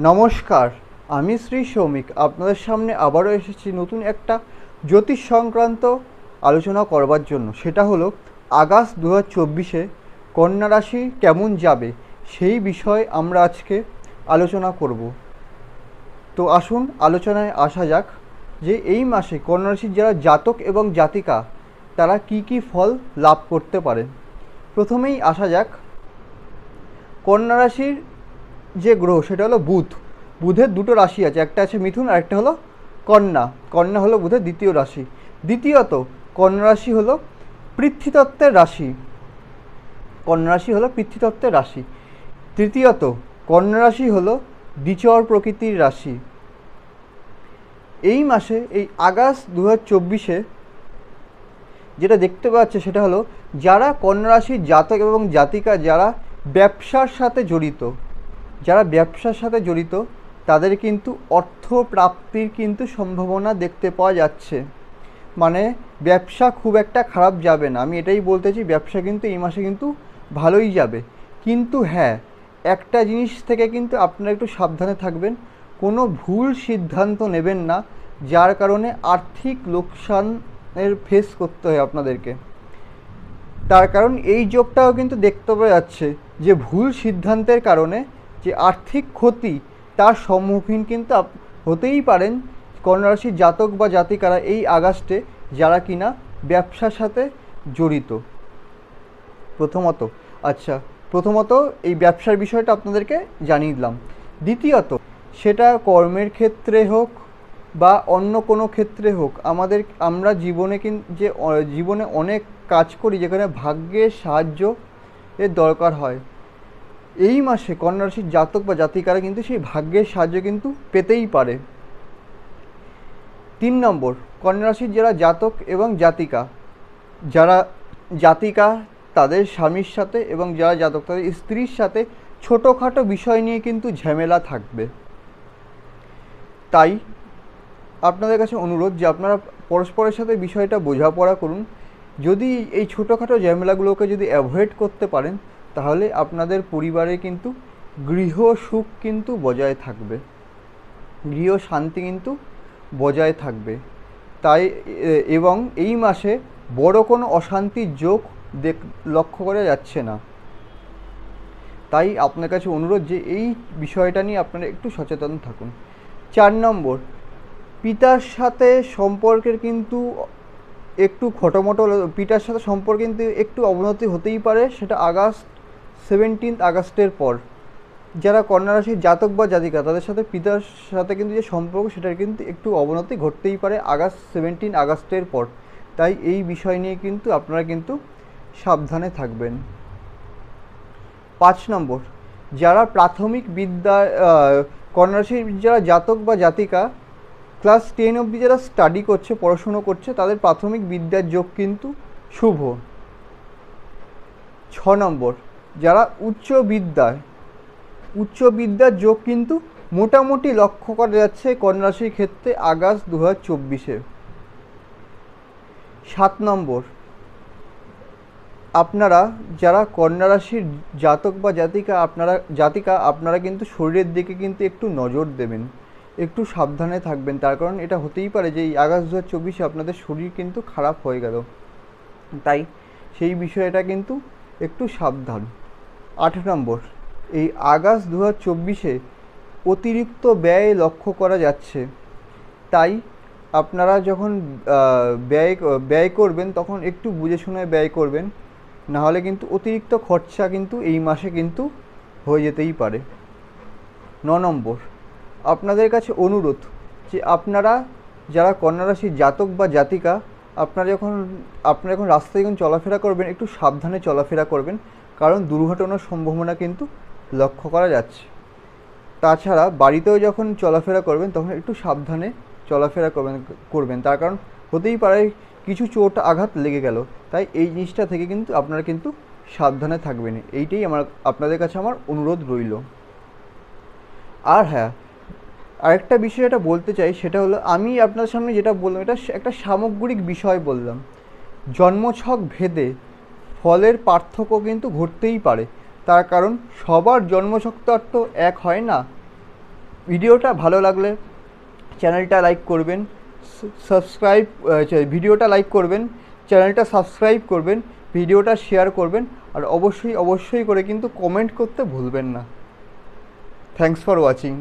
নমস্কার, আমি শ্রী সৌমিক আপনাদের সামনে আবারও এসেছি নতুন একটা জ্যোতিষ সংক্রান্ত আলোচনা করবার জন্য। সেটা হলো আগস্ট 2024-এ কন্যা রাশি কেমন যাবে সেই বিষয়ে আমরা আজকে আলোচনা করব। তো আসুন আলোচনায় আসা যাক যে এই মাসে কন্যা রাশির যারা জাতক এবং জাতিকা তারা কি কি ফল লাভ করতে পারেন। প্রথমেই আসা যাক কন্যা রাশির যে গ্রহ সেটা হলো বুধ। বুধের দুটো রাশি আছে, একটা আছে মিথুন আর একটা হলো কন্যা। কন্যা হলো বুধের দ্বিতীয় রাশি। দ্বিতীয়ত কন্যা রাশি হলো পৃথ্বীতত্ত্বের রাশি। কন্যা রাশি হলো পৃথ্বীতত্ত্বের রাশি। তৃতীয়ত কন্যা রাশি হলো দ্বিচর প্রকৃতির রাশি। এই মাসে এই আগস্ট 2024-এ যেটা দেখতে পাচ্ছে সেটা হলো যারা কন্যা রাশির জাতক এবং জাতিকা যারা ব্যবসার সাথে জড়িত তাদের কিন্তু অর্থ প্রাপ্তির কিন্তু সম্ভাবনা দেখতে পাওয়া যাচ্ছে। মানে ব্যবসা খুব একটা খারাপ যাবে না, আমি এটাই বলতে চাই। ব্যবসা কিন্তু এই মাসে কিন্তু ভালোই যাবে। কিন্তু হ্যাঁ, একটা জিনিস থেকে কিন্তু আপনারা একটু সাবধানে থাকবেন, কোনো ভুল সিদ্ধান্ত নেবেন না যার কারণে আর্থিক লোকসানের ফেস করতে হয় আপনাদেরকে। তার কারণ এই যোগটাও কিন্তু দেখতে পাওয়া যাচ্ছে যে ভুল সিদ্ধান্তের কারণে যে আর্থিক ক্ষতি তার সম্মুখীন কিন্তু হতেই পারেন কন্যা রাশির জাতক বা জাতিকারা এই আগস্টে যারা কিনা ব্যবসার সাথে জড়িত। প্রথমত এই ব্যবসার বিষয়টা আপনাদেরকে জানিয়ে দিলাম। দ্বিতীয়ত সেটা কর্মের ক্ষেত্রে হোক বা অন্য কোনো ক্ষেত্রে হোক, আমরা জীবনে অনেক কাজ করি যেখানে ভাগ্যের সাহায্য এর দরকার হয়। এই মাসে কন্যা রাশির জাতক বা জাতিকারা কিন্তু সেই ভাগ্যের সাহায্য কিন্তু পেতেই পারে। 3 নম্বর, কন্যা রাশির যারা জাতক এবং জাতিকা তাদের স্বামীর সাথে এবং যারা জাতক তাদের স্ত্রীর সাথে ছোটোখাটো বিষয় নিয়ে কিন্তু ঝামেলা থাকবে। তাই আপনাদের কাছে অনুরোধ যে আপনারা পরস্পরের সাথে বিষয়টা বোঝাপড়া করুন। যদি এই ছোটোখাটো ঝামেলাগুলোকে যদি অ্যাভয়েড করতে পারেন তাহলে আপনাদের পরিবারে কিন্তু গৃহ সুখ কিন্তু বজায় থাকবে, গৃহ শান্তি কিন্তু বজায় থাকবে। তাই এবং এই মাসে বড় কোনো অশান্তির যোগ লক্ষ্য করা যাচ্ছে না। তাই আপনার কাছে অনুরোধ যে এই বিষয়টা নিয়ে আপনারা একটু সচেতন থাকুন। 4 নম্বর, পিতার সাথে সম্পর্কের কিন্তু একটু খটোমটো, পিতার সাথে সম্পর্কে কিন্তু একটু অবনতি হতেই পারে, সেটা 17 আগস্টের পর। যারা কন্যা রাশির জাতক বা জাতিকা তাদের সাথে পিতার সাথে কিন্তু যে সম্পর্ক সেটার কিন্তু একটু অবনতি ঘটতেই পারে 17 আগস্টের পর। তাই এই বিষয় নিয়ে কিন্তু আপনারা কিন্তু সাবধানে থাকবেন। 5 নম্বর, যারা প্রাথমিক বিদ্যা কন্যা রাশির যারা জাতক বা জাতিকা ক্লাস 10 অবধি যারা স্টাডি করছে, পড়াশুনো করছে, তাদের প্রাথমিক বিদ্যার যোগ কিন্তু শুভ। 6 নম্বর, যারা উচ্চ বিদ্যার যোগ কিন্তু মোটামুটি লক্ষ্য করা যাচ্ছে কন্যা রাশির ক্ষেত্রে আগস্ট 2024-এ। 7 নম্বর, আপনারা যারা কন্যা রাশির জাতক বা জাতিকা আপনারা কিন্তু শরীরের দিকে কিন্তু একটু নজর দেবেন, একটু সাবধানে থাকবেন। তার কারণ এটা হতেই পারে যে এই আগস্ট 2024-এ আপনাদের শরীর কিন্তু খারাপ হয়ে গেল, তাই সেই বিষয়টা কিন্তু একটু সাবধান। 8 নম্বর, এই আগস্ট 2024-এ অতিরিক্ত ব্যয় লক্ষ্য করা যাচ্ছে। তাই আপনারা যখন ব্যয় করবেন তখন একটু বুঝে শুনে ব্যয় করবেন, নাহলে কিন্তু অতিরিক্ত খরচা কিন্তু এই মাসে কিন্তু হয়ে যেতেই পারে। 9 নম্বর, আপনাদের কাছে অনুরোধ যে আপনারা যারা কন্যা রাশির জাতক বা জাতিকা আপনারা যখন রাস্তায় যখন চলাফেরা করবেন একটু সাবধানে চলাফেরা করবেন, কারণ দুর্ঘটনার সম্ভাবনা কিন্তু লক্ষ্য করা যাচ্ছে। তাছাড়া বাড়িতেও যখন চলাফেরা করবেন তখন একটু সাবধানে চলাফেরা করবেন, তার কারণ হতেই পারে কিছু চোট আঘাত লেগে গেল। তাই এই জিনিসটা থেকে কিন্তু আপনারা কিন্তু সাবধানে থাকবেন, এইটাই আপনাদের কাছে আমার অনুরোধ রইল। আর হ্যাঁ, আরেকটা বিষয় এটা বলতে চাই, সেটা হলো আমি আপনার সামনে যেটা বললাম এটা একটা সামগ্রিক বিষয় বললাম। জন্মছক ভেদে ফলের পার্থক্য কিন্তু ঘটতেই পারে, তার কারণ সবার জন্মছক তো আর তো এক হয় না। ভিডিওটা ভালো লাগলে চ্যানেলটা লাইক করবেন, সাবস্ক্রাইব, ভিডিওটা লাইক করবেন, চ্যানেলটা সাবস্ক্রাইব করবেন, ভিডিওটা শেয়ার করবেন, আর অবশ্যই অবশ্যই করে কিন্তু কমেন্ট করতে ভুলবেন না। Thanks for watching.